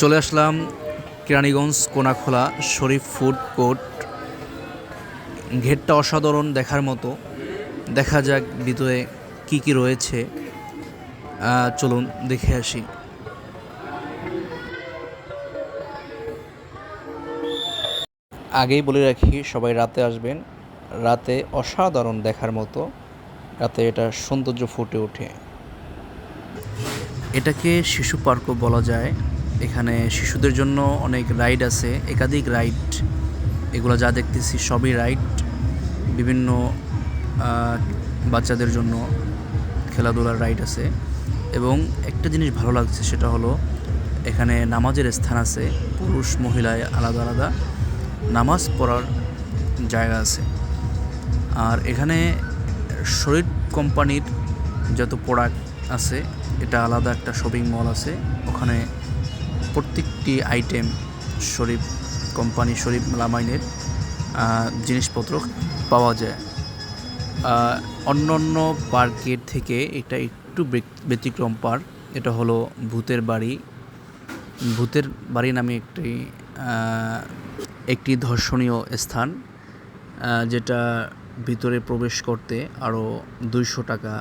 চলে আসলাম কেরানীগঞ্জ কোনাখোলা শরীফ food court. ঘেরটা অসাধারণ, দেখার মতো। দেখা যাক ভিতরে কি কি রয়েছে। চলুন দেখে আসি। আগেই বলে রাখি, সবাই রাতে আসবেন। রাতে অসাধারণ দেখার মতো, রাতে এটা সৌন্দর্য ফুটে ওঠে। এটাকে শিশু পার্কও বলা যায়। এখানে শিশুদের জন্য অনেক রাইড আছে, একাধিক রাইড। এগুলো যা দেখতেছি সবই রাইড। বিভিন্ন বাচ্চাদের জন্য খেলাধুলার রাইড আছে। এবং একটা জিনিস ভালো লাগছে, সেটা হলো এখানে নামাজের স্থান আছে। পুরুষ মহিলায় আলাদা আলাদা নামাজ পড়ার জায়গা আছে। আর এখানে শরীফ কোম্পানির যত প্রোডাক্ট আছে, এটা আলাদা একটা শপিং মল আছে। ওখানে প্রত্যেকটি আইটেম শরীফ কোম্পানি, শরীফ মেলামাইনের জিনিসপত্র পাওয়া যায়। অন্য পার্কের থেকে এটা একটু ব্যতিক্রম পার্ক। এটা হলো ভূতের বাড়ি। ভূতের বাড়ি নামে একটি দর্শনীয় স্থান, যেটা ভিতরে প্রবেশ করতে আরও 200 টাকা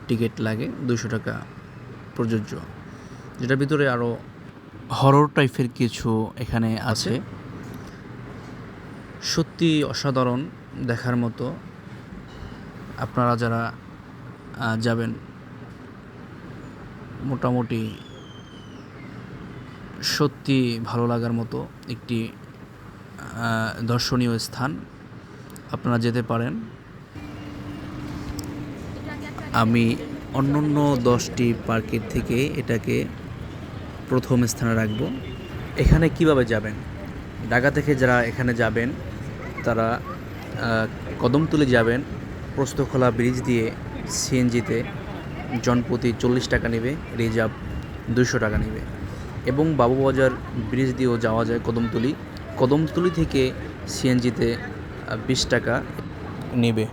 টিকিট লাগে। 200 টাকা প্রযোজ্য। যেটার ভিতরে আরও হরর টাইপের কিছু এখানে আছে। সত্যি অসাধারণ, দেখার মতো। আপনারা যারা যাবেন, মোটামুটি সত্যি ভালো লাগার মতো একটি দর্শনীয় স্থান। আপনারা যেতে পারেন। আমি অন্য 10টি পার্কের থেকে এটাকে প্রথম স্থানে রাখব। এখানে কিভাবে যাবেন? ঢাকা থেকে যারা এখানে যাবেন, তারা কদমতলী যাবেন। প্রস্তখোলা ব্রিজ দিয়ে সিএনজিতে জনপ্রতি 40 টাকা নেবে, রিজার্ভ 200 টাকা নেবে। এবং বাবুবাজার ব্রিজ দিয়েও যাওয়া যায় কদমতলী। কদমতলী থেকে সিএনজিতে 20 টাকা নেবে।